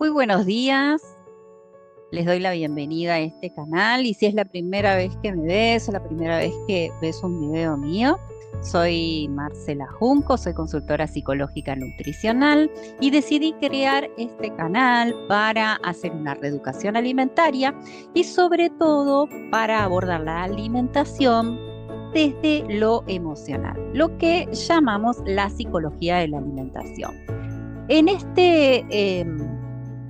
Muy buenos días, les doy la bienvenida a este canal y si es la primera vez que me ves o la primera vez que ves un video mío, soy Marcela Junco, soy consultora psicológica nutricional y decidí crear este canal para hacer una reeducación alimentaria y sobre todo para abordar la alimentación desde lo emocional, lo que llamamos la psicología de la alimentación. En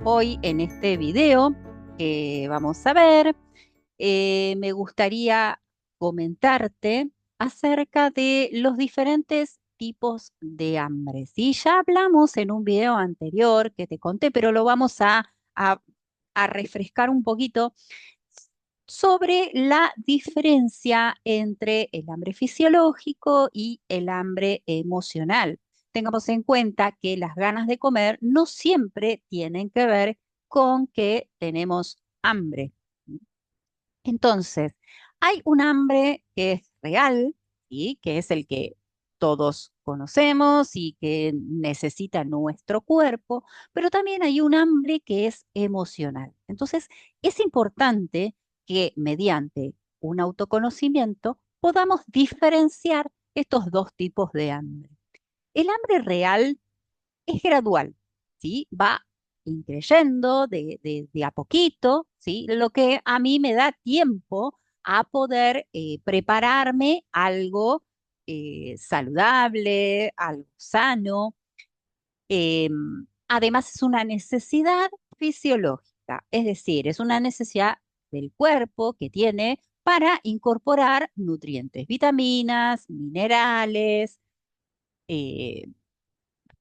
hoy en este video que vamos a ver, me gustaría comentarte acerca de los diferentes tipos de hambre. Sí, ya hablamos en un video anterior que te conté, pero lo vamos a refrescar un poquito sobre la diferencia entre el hambre fisiológico y el hambre emocional. Tengamos en cuenta que las ganas de comer no siempre tienen que ver con que tenemos hambre. Entonces, hay un hambre que es real, ¿sí? Que es el que todos conocemos y que necesita nuestro cuerpo, pero también hay un hambre que es emocional. Entonces, es importante que mediante un autoconocimiento podamos diferenciar estos dos tipos de hambre. El hambre real es gradual, ¿sí? Va increyendo de a poquito, ¿sí? Lo que a mí me da tiempo a poder prepararme algo saludable, algo sano. Además, es una necesidad fisiológica, es decir, es una necesidad del cuerpo que tiene para incorporar nutrientes, vitaminas, minerales, eh,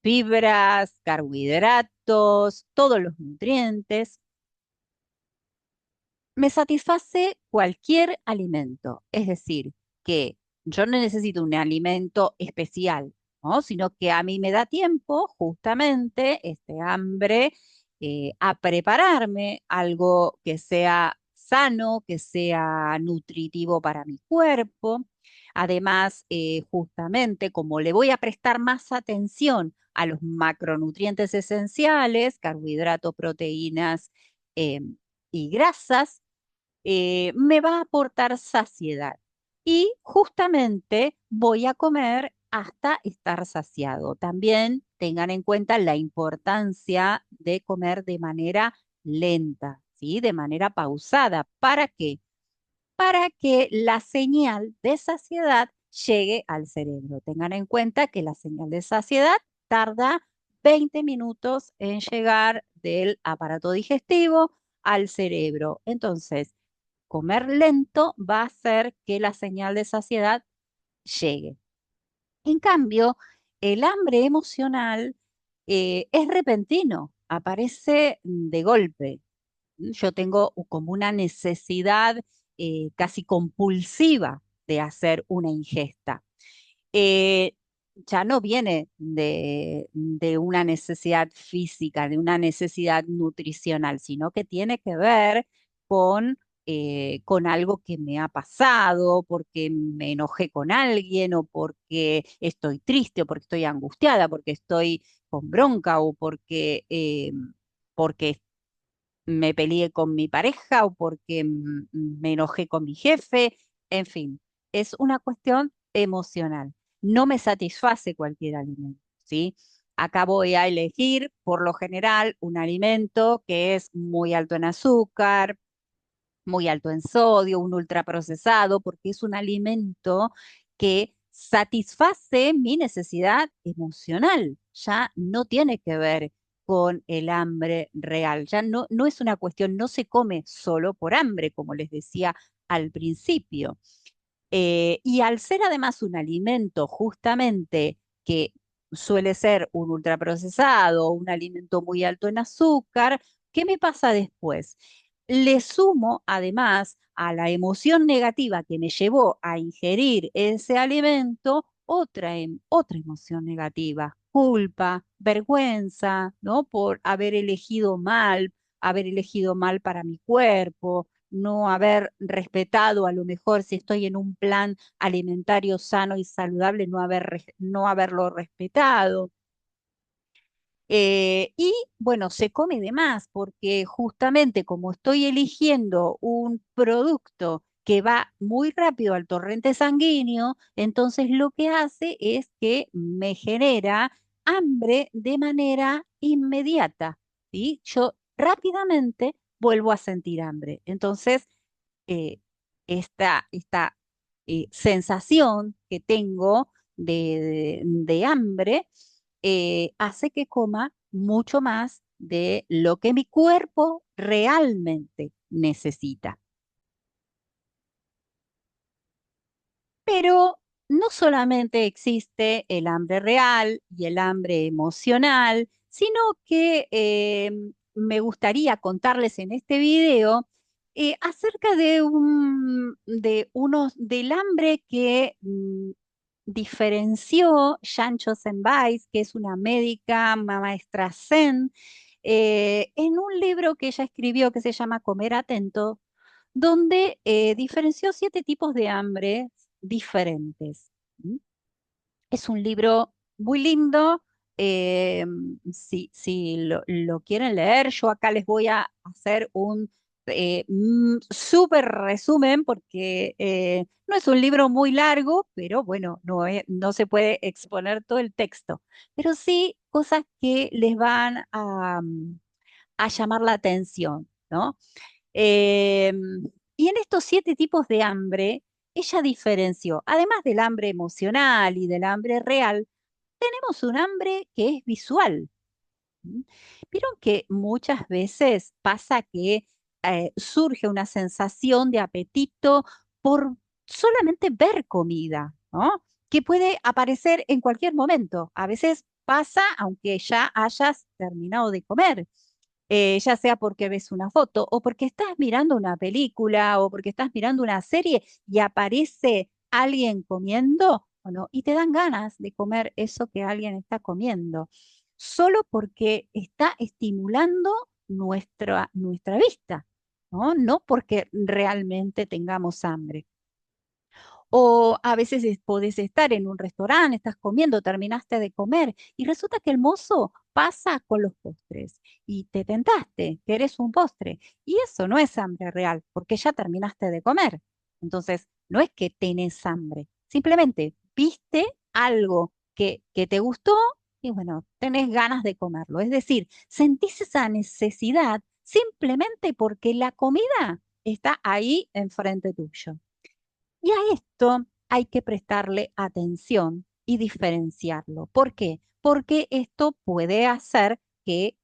fibras, carbohidratos, todos los nutrientes. Me satisface cualquier alimento, es decir, que yo no necesito un alimento especial, ¿no? Sino que a mí me da tiempo, justamente, este hambre, a prepararme algo que sea sano, que sea nutritivo para mi cuerpo. Además, justamente como le voy a prestar más atención a los macronutrientes esenciales, carbohidratos, proteínas y grasas, me va a aportar saciedad. Y justamente voy a comer hasta estar saciado. También tengan en cuenta la importancia de comer de manera lenta, ¿sí? De manera pausada. ¿Para qué? Para que la señal de saciedad llegue al cerebro. Tengan en cuenta que la señal de saciedad tarda 20 minutos en llegar del aparato digestivo al cerebro. Entonces, comer lento va a hacer que la señal de saciedad llegue. En cambio, el hambre emocional es repentino, aparece de golpe. Yo tengo como una necesidad casi compulsiva de hacer una ingesta. Eh, ya no viene de una necesidad física, de una necesidad nutricional, sino que tiene que ver con algo que me ha pasado, porque me enojé con alguien, o porque estoy triste, o porque estoy angustiada, porque estoy con bronca, o porque me peleé con mi pareja o porque me enojé con mi jefe, en fin, es una cuestión emocional. No me satisface cualquier alimento, ¿sí? Acá voy a elegir, por lo general, un alimento que es muy alto en azúcar, muy alto en sodio, un ultraprocesado, porque es un alimento que satisface mi necesidad emocional. Ya no tiene que ver con el hambre real. Ya no es una cuestión, no se come solo por hambre, como les decía al principio. Y al ser además un alimento justamente que suele ser un ultraprocesado, un alimento muy alto en azúcar, ¿qué me pasa después? Le sumo además a la emoción negativa que me llevó a ingerir ese alimento otra emoción negativa, culpa, vergüenza, ¿no? Por haber elegido mal para mi cuerpo, no haber respetado, a lo mejor si estoy en un plan alimentario sano y saludable, no haberlo respetado. Y bueno, se come de más porque justamente como estoy eligiendo un producto que va muy rápido al torrente sanguíneo, entonces lo que hace es que me genera hambre de manera inmediata, ¿sí? Yo rápidamente vuelvo a sentir hambre. Entonces, eh, esta sensación que tengo de hambre hace que coma mucho más de lo que mi cuerpo realmente necesita. Pero no solamente existe el hambre real y el hambre emocional, sino que me gustaría contarles en este video acerca del hambre que diferenció Sancho Weiss, que es una médica, maestra Zen, en un libro que ella escribió que se llama Comer Atento, donde diferenció 7 tipos de hambre diferentes. ¿M? Es un libro muy lindo. Si lo quieren leer, yo acá les voy a hacer un súper resumen porque no es un libro muy largo, pero bueno, no se puede exponer todo el texto, pero sí cosas que les van a llamar la atención, ¿no? Eh, y en estos 7 tipos de hambre, ella diferenció, además del hambre emocional y del hambre real, tenemos un hambre que es visual. ¿M? Vieron que muchas veces pasa que surge una sensación de apetito por solamente ver comida, ¿no? Que puede aparecer en cualquier momento. A veces pasa aunque ya hayas terminado de comer, ya sea porque ves una foto o porque estás mirando una película o porque estás mirando una serie y aparece alguien comiendo, ¿o no? Y te dan ganas de comer eso que alguien está comiendo, solo porque está estimulando nuestra vista, ¿no? No porque realmente tengamos hambre. O a veces podés estar en un restaurante, estás comiendo, terminaste de comer y resulta que el mozo pasa con los postres y te tentaste, querés un postre. Y eso no es hambre real, porque ya terminaste de comer. Entonces, no es que tenés hambre, simplemente viste algo que te gustó y bueno, tenés ganas de comerlo. Es decir, sentís esa necesidad simplemente porque la comida está ahí enfrente tuyo. Y a esto hay que prestarle atención y diferenciarlo. ¿Por qué? Porque esto puede hacer que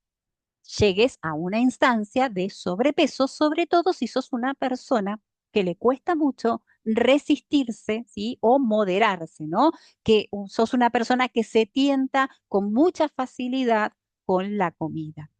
llegues a una instancia de sobrepeso, sobre todo si sos una persona que le cuesta mucho resistirse, ¿sí? O moderarse, ¿no? Que sos una persona que se tienta con mucha facilidad con la comida.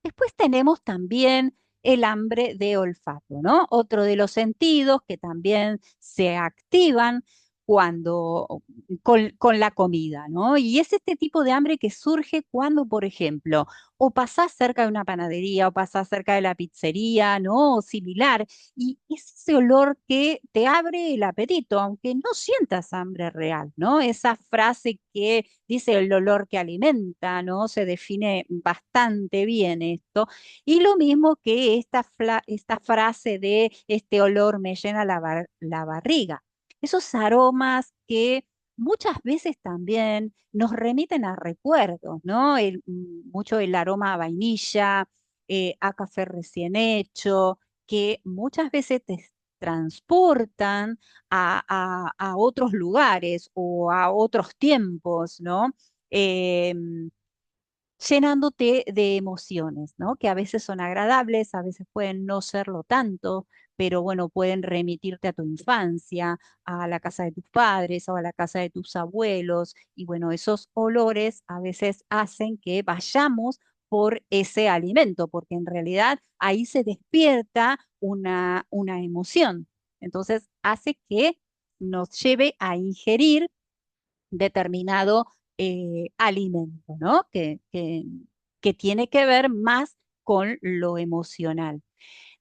Después tenemos también el hambre de olfato, ¿no? Otro de los sentidos que también se activan con la comida, ¿no? Y es este tipo de hambre que surge cuando, por ejemplo, o pasás cerca de una panadería o pasás cerca de la pizzería, ¿no? O similar, y es ese olor que te abre el apetito, aunque no sientas hambre real, ¿no? Esa frase que dice el olor que alimenta, ¿no? Se define bastante bien esto. Y lo mismo que esta frase de este olor me llena la barriga. Esos aromas que muchas veces también nos remiten a recuerdos, ¿no? Mucho el aroma a vainilla, a café recién hecho, que muchas veces te transportan a otros lugares o a otros tiempos, ¿no? Em, Llenándote de emociones, ¿no? Que a veces son agradables, a veces pueden no serlo tanto, pero bueno, pueden remitirte a tu infancia, a la casa de tus padres o a la casa de tus abuelos. Y bueno, esos olores a veces hacen que vayamos por ese alimento, porque en realidad ahí se despierta una emoción. Entonces hace que nos lleve a ingerir determinado alimento, ¿no? Que tiene que ver más con lo emocional.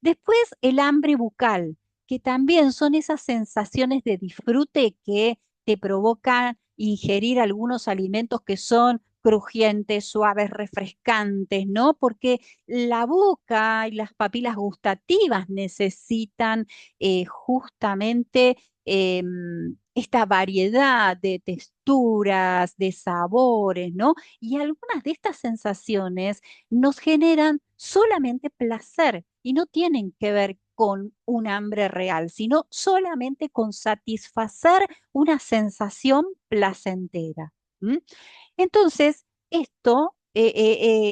Después, el hambre bucal, que también son esas sensaciones de disfrute que te provocan ingerir algunos alimentos que son crujientes, suaves, refrescantes, ¿no? Porque la boca y las papilas gustativas necesitan justamente esta variedad de texturas, de sabores, ¿no? Y algunas de estas sensaciones nos generan solamente placer y no tienen que ver con un hambre real, sino solamente con satisfacer una sensación placentera. ¿M? Entonces,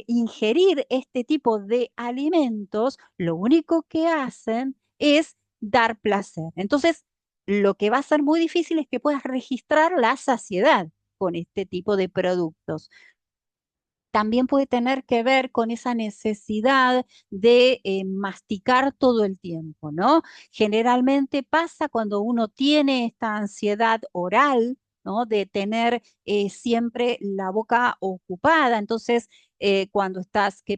ingerir este tipo de alimentos, lo único que hacen es dar placer. Entonces, lo que va a ser muy difícil es que puedas registrar la saciedad con este tipo de productos. También puede tener que ver con esa necesidad de masticar todo el tiempo, ¿no? Generalmente pasa cuando uno tiene esta ansiedad oral, ¿no? De tener siempre la boca ocupada. Entonces, ¿qué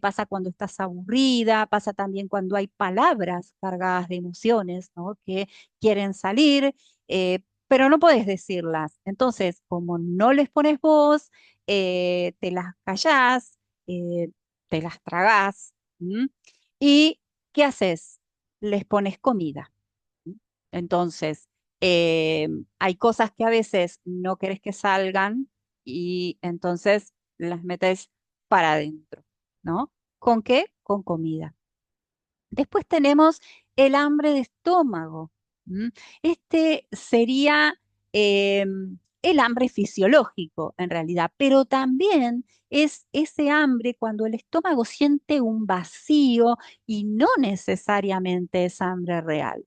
pasa cuando estás aburrida? Pasa también cuando hay palabras cargadas de emociones, ¿no? Que quieren salir, pero no puedes decirlas. Entonces, como no les pones voz, te las callás, eh, te las tragás. ¿M? ¿Y qué haces? Les pones comida. ¿M? Entonces, eh, hay cosas que a veces no querés que salgan y entonces las metes para adentro, ¿no? ¿Con qué? Con comida. Después tenemos el hambre de estómago. ¿M? Este sería el hambre fisiológico, en realidad, pero también es ese hambre cuando el estómago siente un vacío y no necesariamente es hambre real,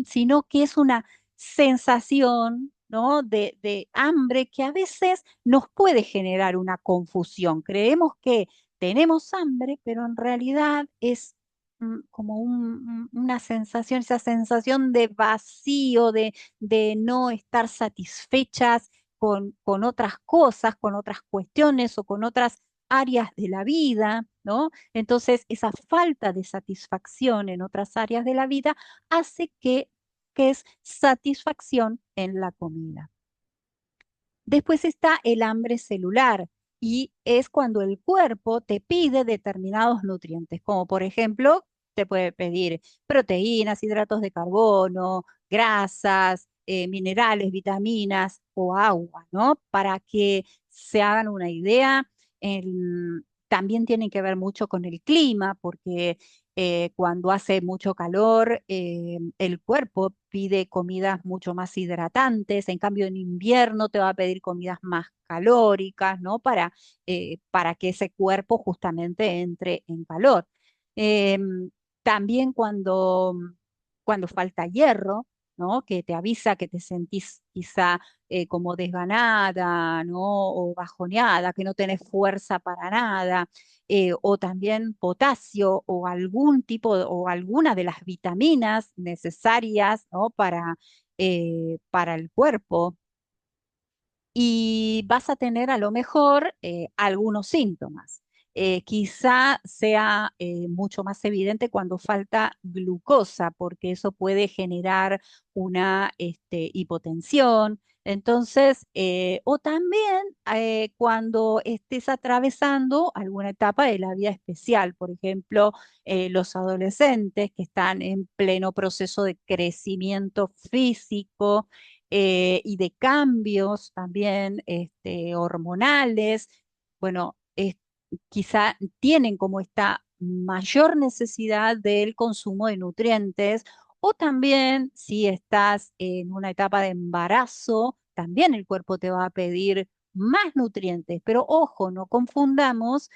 sino que es una sensación, ¿no? de hambre que a veces nos puede generar una confusión. Creemos que tenemos hambre, pero en realidad es como una sensación, esa sensación de vacío, de no estar satisfechas con otras cosas, con otras cuestiones o con otras áreas de la vida, ¿no? Entonces, esa falta de satisfacción en otras áreas de la vida hace que es satisfacción en la comida. Después está el hambre celular y es cuando el cuerpo te pide determinados nutrientes, como por ejemplo, te puede pedir proteínas, hidratos de carbono, grasas, minerales, vitaminas o agua, ¿no? Para que se hagan una idea, también tienen que ver mucho con el clima, porque cuando hace mucho calor, el cuerpo pide comidas mucho más hidratantes, en cambio en invierno te va a pedir comidas más calóricas, ¿no? Para que ese cuerpo justamente entre en calor. También cuando falta hierro, ¿no? Que te avisa que te sentís quizá como desganada, ¿no? O bajoneada, que no tenés fuerza para nada, o también potasio o algún tipo o alguna de las vitaminas necesarias, ¿no? Para el cuerpo y vas a tener a lo mejor algunos síntomas. Quizá sea mucho más evidente cuando falta glucosa, porque eso puede generar una hipotensión. Entonces, o también cuando estés atravesando alguna etapa de la vida especial, por ejemplo, los adolescentes que están en pleno proceso de crecimiento físico, y de cambios también hormonales, bueno, quizá tienen como esta mayor necesidad del consumo de nutrientes, o también si estás en una etapa de embarazo, también el cuerpo te va a pedir más nutrientes, pero ojo, no confundamos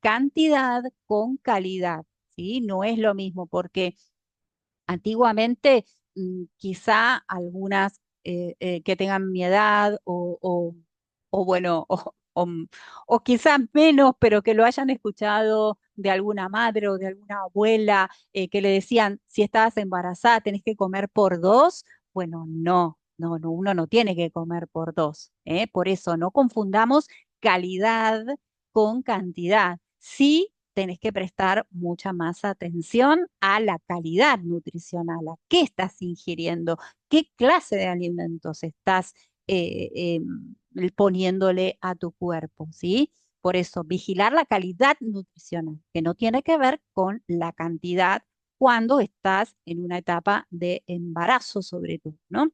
cantidad con calidad, ¿sí? No es lo mismo porque antiguamente, quizá algunas que tengan mi edad o bueno, o quizá menos, pero que lo hayan escuchado de alguna madre o de alguna abuela que le decían, si estabas embarazada tenés que comer por dos. Bueno, no, uno no tiene que comer por dos, ¿eh? Por eso no confundamos calidad con cantidad. Sí, tenés que prestar mucha más atención a la calidad nutricional, a qué estás ingiriendo, qué clase de alimentos estás poniéndole a tu cuerpo, ¿sí? Por eso, vigilar la calidad nutricional, que no tiene que ver con la cantidad cuando estás en una etapa de embarazo, sobre todo, ¿no?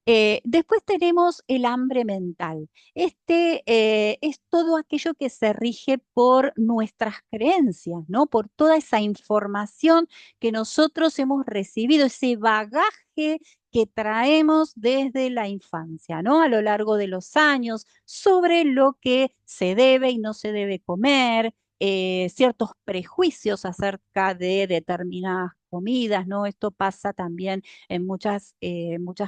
Después tenemos el hambre mental. Este es todo aquello que se rige por nuestras creencias, ¿no? Por toda esa información que nosotros hemos recibido, ese bagaje que traemos desde la infancia, ¿no? A lo largo de los años, sobre lo que se debe y no se debe comer, ciertos prejuicios acerca de determinadas comidas, ¿no? Esto pasa también en muchas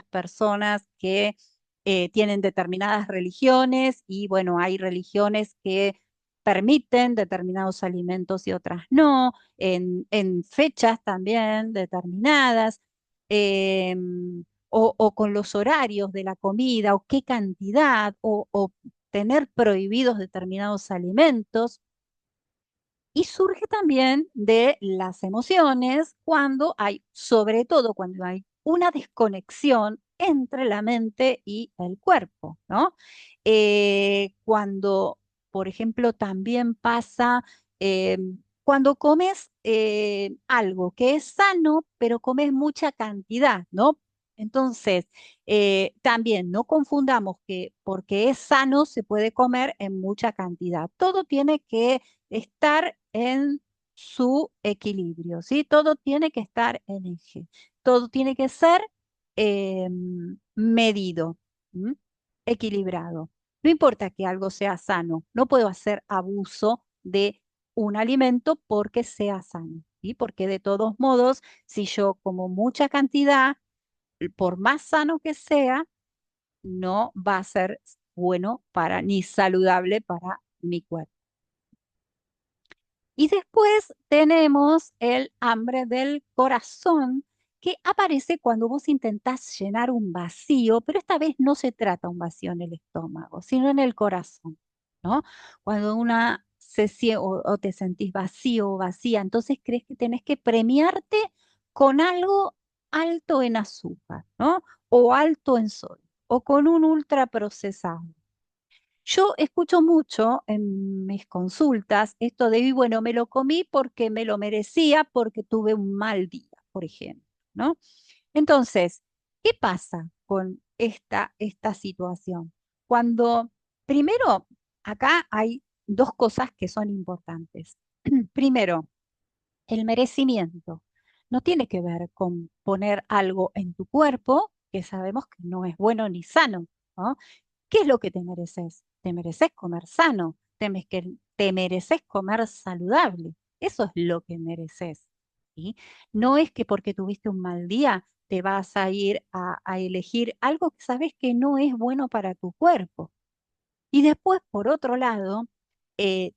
personas que tienen determinadas religiones y bueno, hay religiones que permiten determinados alimentos y otras no, en fechas también determinadas, o con los horarios de la comida, o qué cantidad, o tener prohibidos determinados alimentos. Y surge también de las emociones cuando hay, sobre todo cuando hay una desconexión entre la mente y el cuerpo, ¿no? Cuando, por ejemplo, también pasa eh, cuando comes algo que es sano, pero comes mucha cantidad, ¿no? Entonces, también no confundamos que porque es sano se puede comer en mucha cantidad. Todo tiene que estar en su equilibrio, ¿sí? Todo tiene que estar en eje, todo tiene que ser eh, medido, ¿m? Equilibrado. No importa que algo sea sano, no puedo hacer abuso de un alimento porque sea sano, ¿sí? Porque de todos modos, si yo como mucha cantidad, por más sano que sea, no va a ser bueno para ni saludable para mi cuerpo. Y después tenemos el hambre del corazón, que aparece cuando vos intentás llenar un vacío, pero esta vez no se trata un vacío en el estómago, sino en el corazón, ¿no? Cuando o te sentís vacío o vacía, entonces crees que tenés que premiarte con algo alto en azúcar, ¿no? O alto en sodio, o con un ultraprocesado. Yo escucho mucho en mis consultas esto de, "Y bueno, me lo comí porque me lo merecía, porque tuve un mal día, por ejemplo, ¿no? Entonces, ¿qué pasa con esta situación? Cuando, primero, acá hay dos cosas que son importantes. Primero, el merecimiento no tiene que ver con poner algo en tu cuerpo que sabemos que no es bueno ni sano, ¿no? ¿Qué es lo que te mereces? Te mereces comer sano, te mereces comer saludable. Eso es lo que mereces, ¿sí? No es que porque tuviste un mal día te vas a ir a elegir algo que sabes que no es bueno para tu cuerpo. Y después, por otro lado,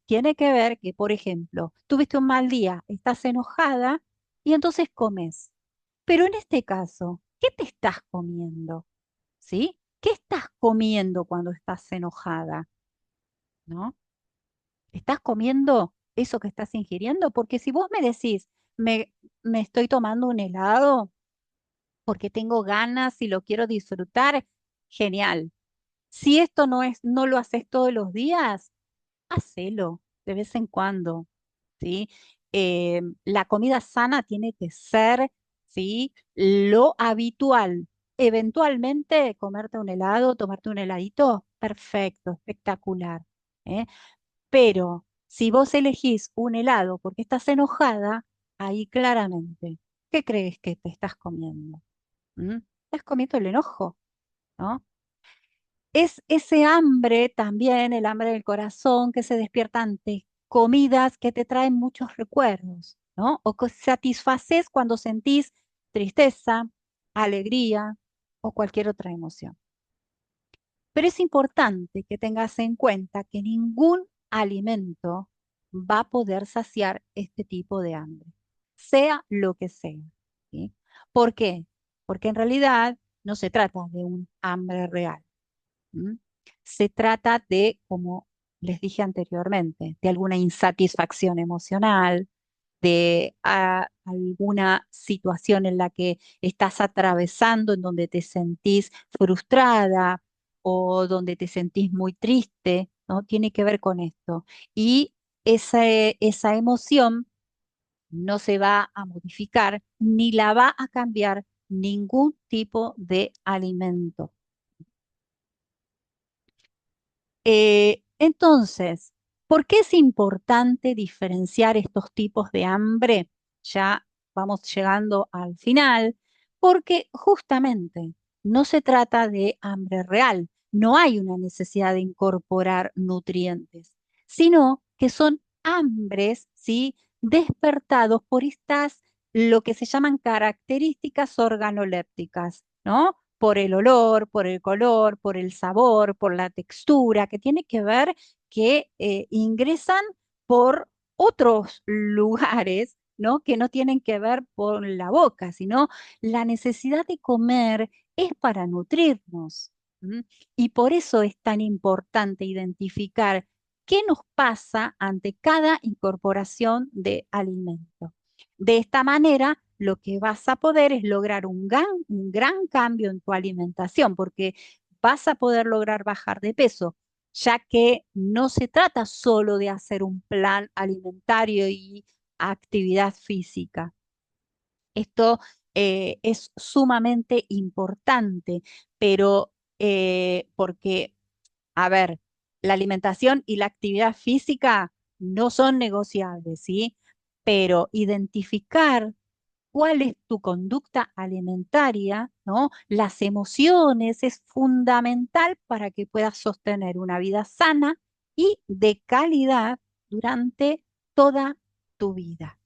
tiene que ver que, por ejemplo, tuviste un mal día, estás enojada y entonces comes. Pero en este caso, ¿qué te estás comiendo? ¿Sí? ¿Qué estás comiendo cuando estás enojada? ¿No? ¿Estás comiendo eso que estás ingiriendo? Porque si vos me decís, me, me estoy tomando un helado porque tengo ganas y lo quiero disfrutar, genial. Si esto no lo haces todos los días, hacelo de vez en cuando, ¿sí? La comida sana tiene que ser, ¿sí? Lo habitual. Eventualmente, comerte un helado, tomarte un heladito, perfecto, espectacular, ¿eh? Pero si vos elegís un helado porque estás enojada, ahí claramente, ¿qué crees que te estás comiendo? ¿Mm? Estás comiendo el enojo, ¿no? Es ese hambre también, el hambre del corazón que se despierta ante comidas que te traen muchos recuerdos, ¿no? O que satisfaces cuando sentís tristeza, alegría o cualquier otra emoción. Pero es importante que tengas en cuenta que ningún alimento va a poder saciar este tipo de hambre, sea lo que sea, ¿sí? ¿Por qué? Porque en realidad no se trata de un hambre real. ¿M? Se trata de, como les dije anteriormente, de alguna insatisfacción emocional, de alguna situación en la que estás atravesando, en donde te sentís frustrada o donde te sentís muy triste, ¿no? Tiene que ver con esto. Y esa emoción no se va a modificar ni la va a cambiar ningún tipo de alimento. Entonces, ¿por qué es importante diferenciar estos tipos de hambre? Ya vamos llegando al final, porque justamente no se trata de hambre real, no hay una necesidad de incorporar nutrientes, sino que son hambres, ¿sí? Despertados por estas, lo que se llaman características organolépticas, ¿no? Por el olor, por el color, por el sabor, por la textura, que tiene que ver que ingresan por otros lugares, ¿no? Que no tienen que ver con la boca, sino la necesidad de comer es para nutrirnos. ¿M? Y por eso es tan importante identificar qué nos pasa ante cada incorporación de alimento. De esta manera, lo que vas a poder es lograr un gran cambio en tu alimentación, porque vas a poder lograr bajar de peso, ya que no se trata solo de hacer un plan alimentario y actividad física. Esto es sumamente importante, pero porque, a ver, la alimentación y la actividad física no son negociables, ¿sí? Pero identificar cuál es tu conducta alimentaria, ¿no? Las emociones es fundamental para que puedas sostener una vida sana y de calidad durante toda tu vida.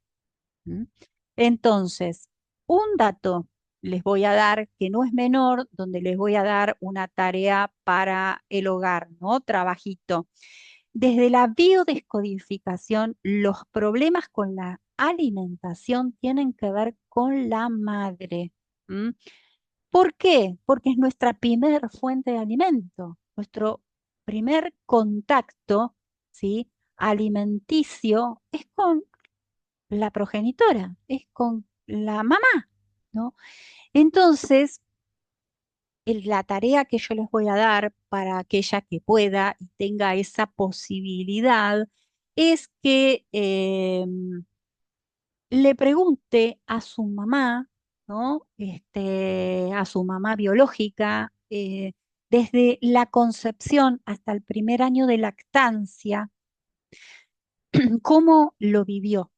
¿M? Entonces, un dato les voy a dar que no es menor, donde les voy a dar una tarea para el hogar, ¿no? Trabajito. Desde la biodescodificación, los problemas con la alimentación tienen que ver con la madre. ¿M? ¿Por qué? Porque es nuestra primer fuente de alimento, nuestro primer contacto, ¿sí? Alimenticio es con la progenitora, es con la mamá, ¿no? Entonces, la tarea que yo les voy a dar para aquella que pueda y tenga esa posibilidad es que le pregunte a su mamá, ¿no? A su mamá biológica, desde la concepción hasta el primer año de lactancia, cómo lo vivió,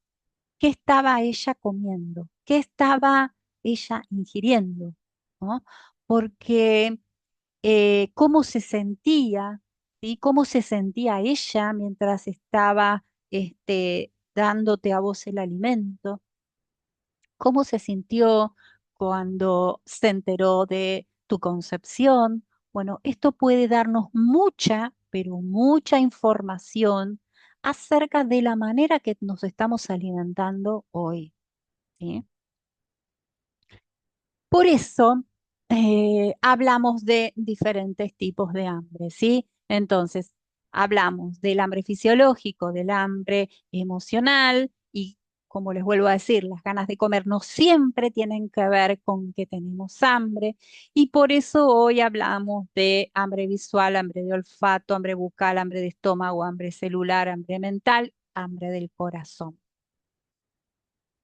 qué estaba ella comiendo, qué estaba ella ingiriendo, ¿no? Porque cómo se sentía, ¿sí? Cómo se sentía ella mientras estaba dándote a vos el alimento, cómo se sintió cuando se enteró de tu concepción. Bueno, esto puede darnos mucha, pero mucha información acerca de la manera que nos estamos alimentando hoy, ¿sí? Por eso hablamos de diferentes tipos de hambre, ¿sí? Entonces, hablamos del hambre fisiológico, del hambre emocional y, como les vuelvo a decir, las ganas de comer no siempre tienen que ver con que tenemos hambre y por eso hoy hablamos de hambre visual, hambre de olfato, hambre bucal, hambre de estómago, hambre celular, hambre mental, hambre del corazón.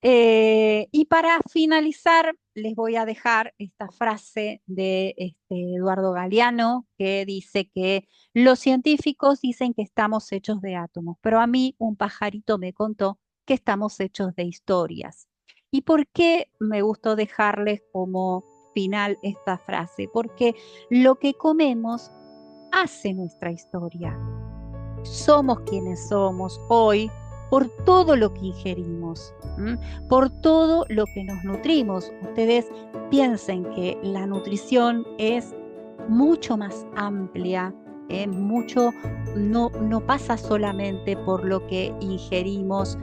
Y para finalizar, les voy a dejar esta frase de Eduardo Galeano que dice que los científicos dicen que estamos hechos de átomos, pero a mí un pajarito me contó que estamos hechos de historias. ¿Y por qué me gustó dejarles como final esta frase? Porque lo que comemos hace nuestra historia. Somos quienes somos hoy por todo lo que ingerimos, ¿m? Por todo lo que nos nutrimos. Ustedes piensen que la nutrición es mucho más amplia, mucho, no pasa solamente por lo que ingerimos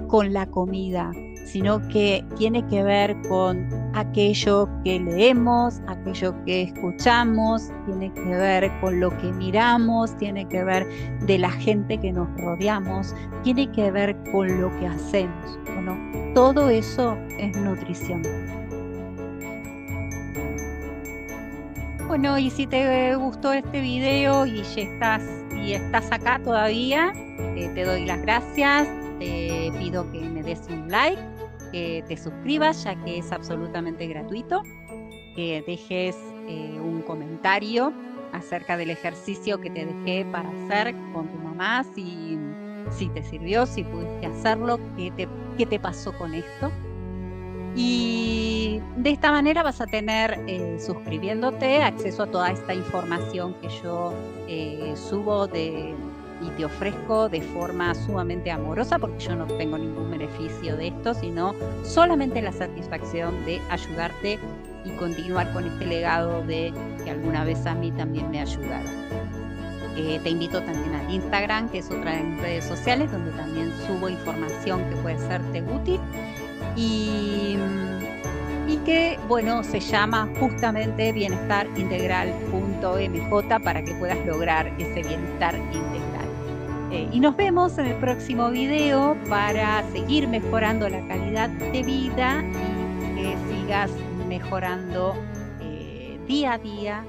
con la comida, sino que tiene que ver con aquello que leemos, aquello que escuchamos, tiene que ver con lo que miramos, tiene que ver de la gente que nos rodeamos, tiene que ver con lo que hacemos. Bueno, todo eso es nutrición. Bueno, y si te gustó este video y estás acá todavía, te doy las gracias, te pido que me des un like, que te suscribas, ya que es absolutamente gratuito, que dejes un comentario acerca del ejercicio que te dejé para hacer con tu mamá, si te sirvió, si pudiste hacerlo, qué te pasó con esto. Y de esta manera vas a tener, suscribiéndote, acceso a toda esta información que yo subo y te ofrezco de forma sumamente amorosa, porque yo no tengo ningún beneficio de esto, sino solamente la satisfacción de ayudarte y continuar con este legado de que alguna vez a mí también me ayudaron. Te invito también al Instagram, que es otra de mis redes sociales, donde también subo información que puede serte útil. Y que, bueno, se llama justamente bienestarintegral.mj para que puedas lograr ese bienestar integral. Y nos vemos en el próximo video para seguir mejorando la calidad de vida y que sigas mejorando día a día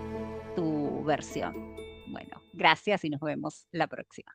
tu versión. Bueno, gracias y nos vemos la próxima.